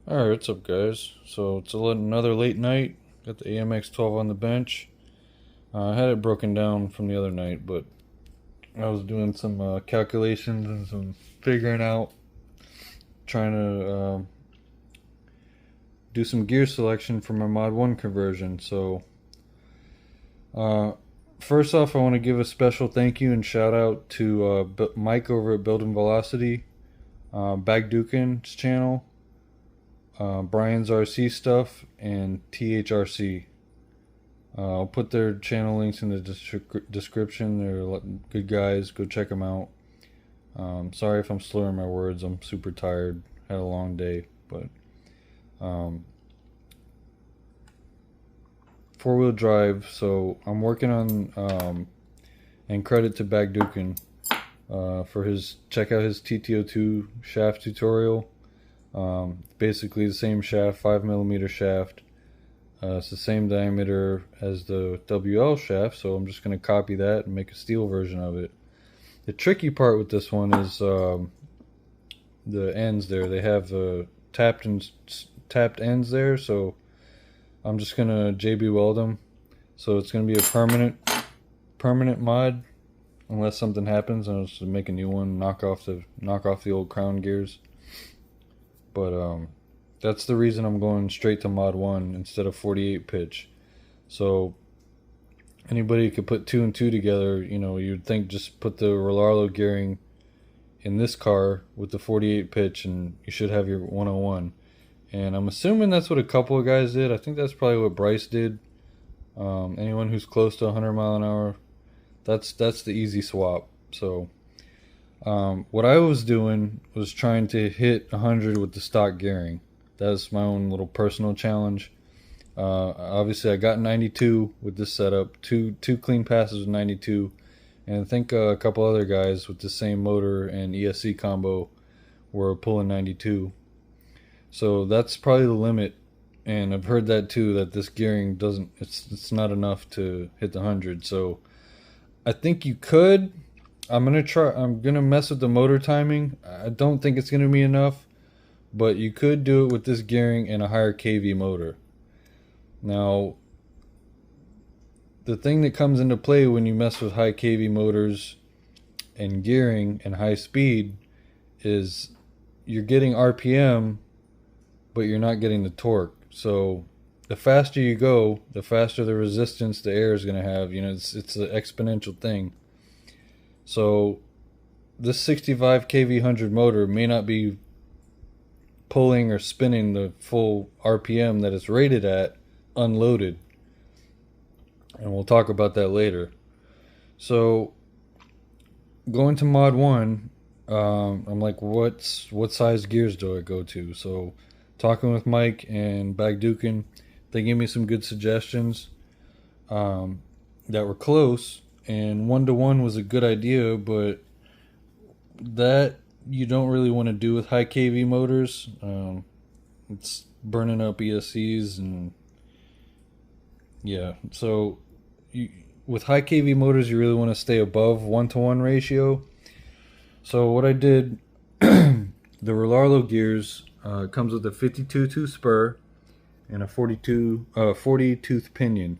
Alright, what's up, guys? So it's another late night. Got the AMX 12 on the bench. I had it broken down from the other night, but I was doing some calculations and some figuring out, trying to do some gear selection for my Mod 1 conversion. So, uh, first off, I want to give a special thank you and shout out to Mike over at Building Velocity, Bagdukin's channel, Brian's RC stuff, and THRC. I'll put their channel links in the description. They're good guys. Go check them out. Sorry if I'm slurring my words. I'm super tired. Had a long day, but four-wheel drive. So I'm working on and credit to Bagdukin for his check out his TTO2 shaft tutorial. Basically the same shaft, 5mm shaft. It's the same diameter as the WL shaft, so I'm just going to copy that and make a steel version of it. The tricky part with this one is the ends there. They have tapped ends there, so I'm just going to JB weld them. So it's going to be a permanent mod unless something happens, and I'll just make a new one, knock off the old crown gears. But that's the reason I'm going straight to Mod 1 instead of 48 pitch. So anybody could put two and two together. You know, you'd think just put the Rollarlo gearing in this car with the 48 pitch and you should have your 101. And I'm assuming that's what a couple of guys did. I think that's probably what Bryce did. Anyone who's close to 100 mile an hour, that's the easy swap. So what I was doing was trying to hit 100 with the stock gearing. That's my own little personal challenge. Obviously, I got 92 with this setup. Two clean passes with 92, and I think a couple other guys with the same motor and ESC combo were pulling 92. So that's probably the limit. And I've heard that too, that this gearing doesn't. It's not enough to hit the 100. So I think you could. I'm gonna mess with the motor timing. I don't think it's gonna be enough, but you could do it with this gearing and a higher kV motor. Now, the thing that comes into play when you mess with high kV motors and gearing and high speed is you're getting RPM, but you're not getting the torque. So the faster you go, the faster the resistance the air is gonna have. You know, it's an exponential thing. So this 65 kV 100 motor may not be pulling or spinning the full RPM that it's rated at unloaded, and we'll talk about that later. So going to Mod 1, I'm like, what size gears do I go to? So talking with Mike and Bagdukin, they gave me some good suggestions that were close. And 1-to-1 was a good idea, but that you don't really want to do with high kV motors. It's burning up ESCs, and yeah. So with high kV motors, you really want to stay above 1-to-1 ratio. So what I did, the Rollarlo gears comes with a 52 tooth spur and a 40 tooth pinion.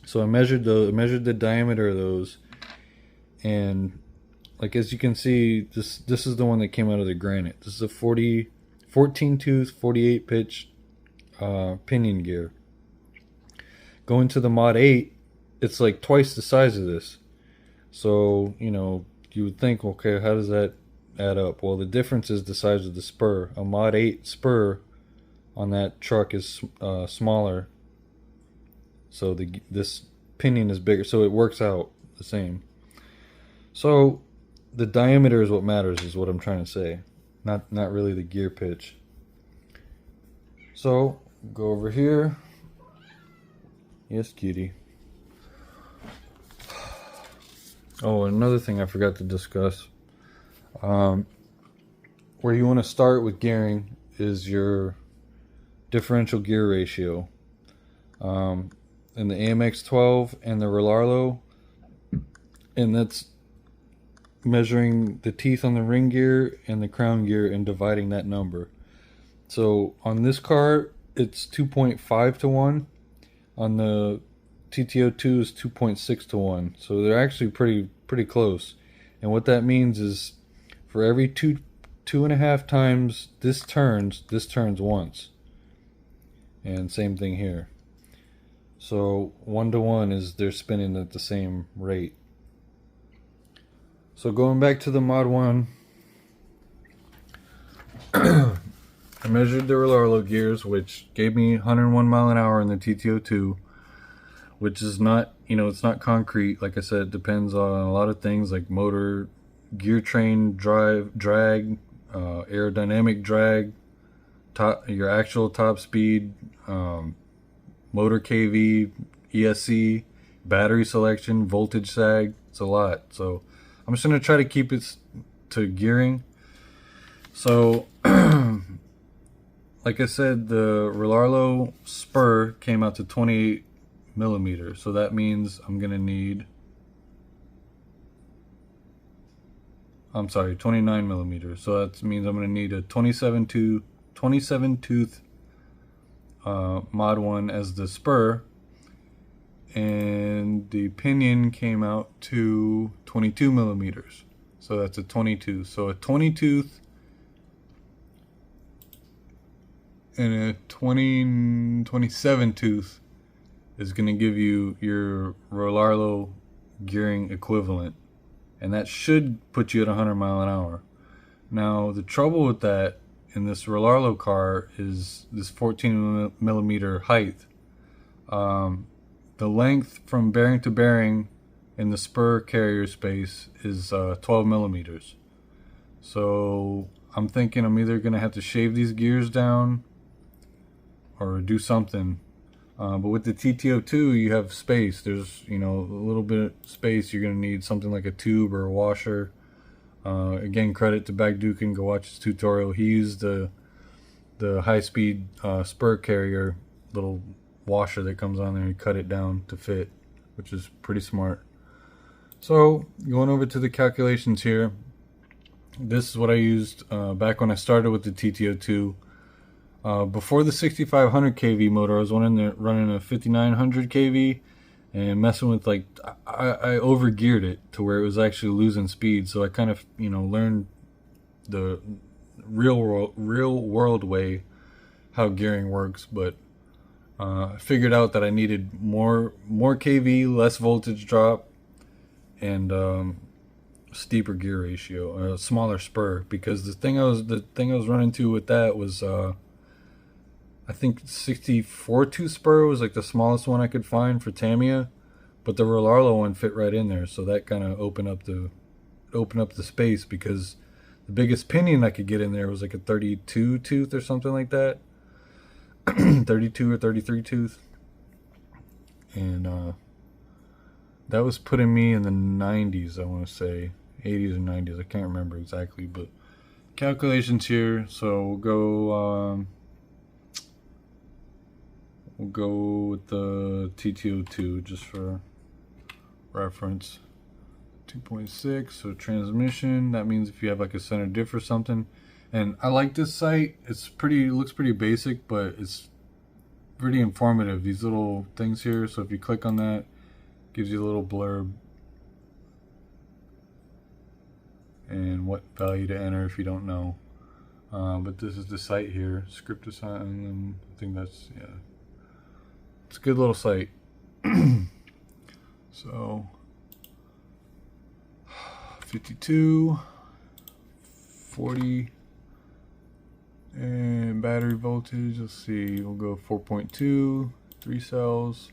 So I measured the diameter of those, and like as you can see, this is the one that came out of the granite. This is a 14 tooth 48 pitch pinion gear. Going to the Mod 8, it's like twice the size of this. So you know, you would think, okay, how does that add up? Well, the difference is the size of the spur. A Mod 8 spur on that truck is smaller. So this pinion is bigger, so it works out the same. So the diameter is what matters, is what I'm trying to say, not really the gear pitch. So go over here. Yes, cutie. Oh, another thing I forgot to discuss. Where you want to start with gearing is your differential gear ratio. In the AMX 12 and the Rollarlo, and that's measuring the teeth on the ring gear and the crown gear and dividing that number. So on this car, it's 2.5 to 1. On the TTO2 is 2.6 to 1. So they're actually pretty close. And what that means is for every two and a half times this turns once. And same thing here. So 1 to 1 is they're spinning at the same rate. So going back to the Mod 1, I measured the Rollarlo gears, which gave me 101 mile an hour in the TTO2, which is not, it's not concrete. Like I said, it depends on a lot of things like motor, gear train, drag, aerodynamic drag, your actual top speed, motor KV, ESC, battery selection, voltage sag. It's a lot. So I'm just going to try to keep it to gearing. So like I said, the Rollarlo spur came out to 28 millimeters. So that means I'm going to need, 29 millimeters. So that means I'm going to need a 27 tooth Mod 1 as the spur, and the pinion came out to 22 millimeters. So that's a 22. So a 20 tooth and a 27 tooth is going to give you your Rollarlo gearing equivalent, and that should put you at 100 mile an hour. Now the trouble with that in this Rollarlo car is this 14 millimeter height. The length from bearing to bearing in the spur carrier space is 12 millimeters. So I'm thinking I'm either going to have to shave these gears down or do something. But with the TTO2, you have space. There's, a little bit of space. You're going to need something like a tube or a washer. Again, credit to Bagdukin. Go watch his tutorial. He used the high-speed spur carrier little washer that comes on there, and he cut it down to fit, which is pretty smart. So going over to the calculations here, this is what I used back when I started with the TTO2. Before the 6500 kV motor, I was running a 5900 kV and messing with, like, I overgeared it to where it was actually losing speed. So I kind of, learned the real world way how gearing works. But I figured out that I needed more kV, less voltage drop, and steeper gear ratio, a smaller spur. Because the thing I was running to with that was I think 64 tooth spur was like the smallest one I could find for Tamiya, but the Rollarlo one fit right in there. So that kind of opened up the space, because the biggest pinion I could get in there was like a 32 tooth or something like that. 32 or 33 tooth, and that was putting me in the 90s. I want to say 80s or 90s. I can't remember exactly, but calculations here. So we'll go with the TTO2 just for reference. 2.6. So transmission, that means if you have like a center diff or something. And I like this site. Looks pretty basic, but it's pretty informative. These little things here. So if you click on that, it gives you a little blurb and what value to enter if you don't know. But this is the site here. Script assign, and I think that's, yeah. It's a good little site. So 52, 40, and battery voltage, let's see, we'll go 4.2, 3 cells,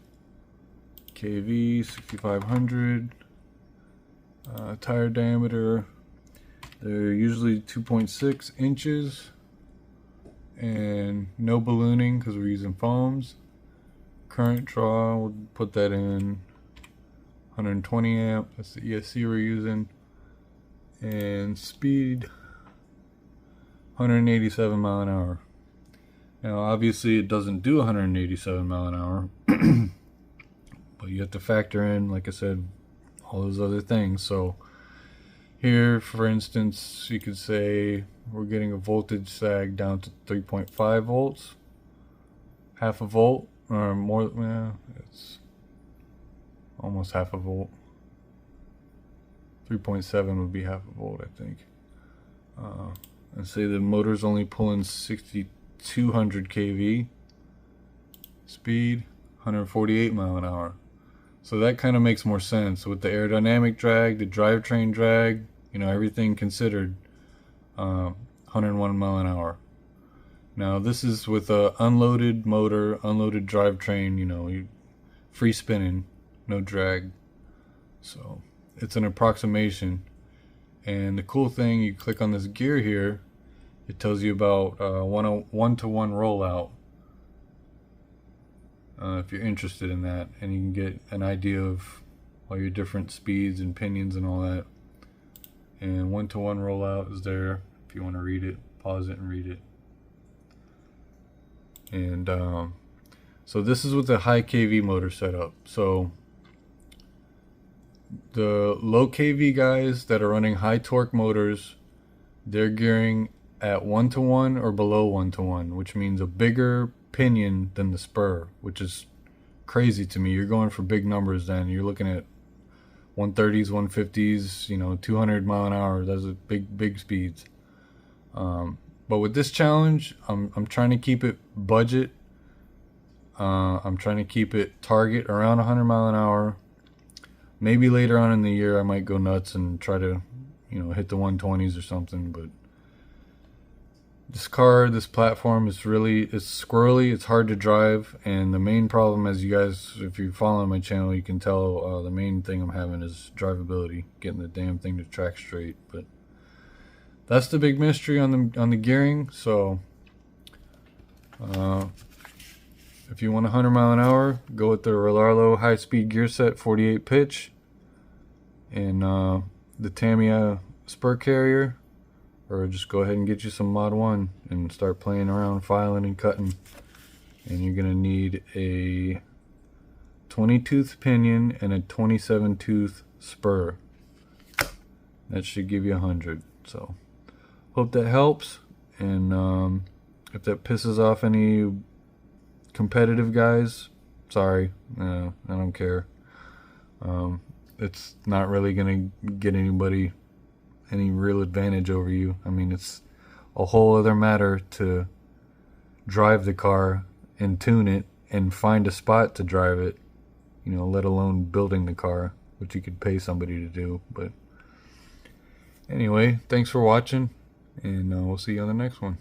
kV 6500, tire diameter, they're usually 2.6 inches, and no ballooning because we're using foams. Current draw, we'll put that in 120 amp, that's the ESC we're using, and speed 187 mile an hour. Now obviously it doesn't do 187 mile an hour, but you have to factor in, like I said, all those other things. So Here, for instance, you could say we're getting a voltage sag down to 3.5 volts, half a volt, or more. It's almost half a volt. 3.7 would be half a volt, I think. And say the motor's only pulling 6,200 kV, speed 148 mile an hour. So that kind of makes more sense with the aerodynamic drag, the drivetrain drag, you know, everything considered. 101 mile an hour. Now this is with a unloaded motor, unloaded drivetrain, you know, free spinning, no drag. So it's an approximation. And the cool thing, you click on this gear here, it tells you about 1-to-1 rollout. If you're interested in that, and you can get an idea of all your different speeds and pinions and all that. And 1-to-1 rollout is there if you want to read it. Pause it and read it. And so this is with the high kV motor setup. So the low kV guys that are running high torque motors, they're gearing at 1-to-1 or below 1-to-1, which means a bigger pinion than the spur, which is crazy to me. You're going for big numbers then. You're looking at 130s, 150s, you know, 200 mile an hour. Those are big speeds. But with this challenge, I'm trying to keep it budget. I'm trying to keep it target around 100 mile an hour. Maybe later on in the year I might go nuts and try to, you know, hit the 120s or something. But this car, this platform it's squirrely, it's hard to drive, and the main problem, as you guys, if you're following my channel, you can tell the main thing I'm having is drivability, getting the damn thing to track straight. But that's the big mystery on the gearing. So if you want 100 mile an hour, go with the Relarlo high speed gear set 48 pitch and the Tamiya spur carrier. Or just go ahead and get you some Mod 1 and start playing around, filing and cutting. And you're going to need a 20-tooth pinion and a 27-tooth spur. That should give you 100. So, hope that helps. And if that pisses off any competitive guys, sorry. I don't care. It's not really going to get anybody any real advantage over you. I mean, it's a whole other matter to drive the car and tune it and find a spot to drive it, you know, let alone building the car, which you could pay somebody to do. But anyway, thanks for watching, and we'll see you on the next one.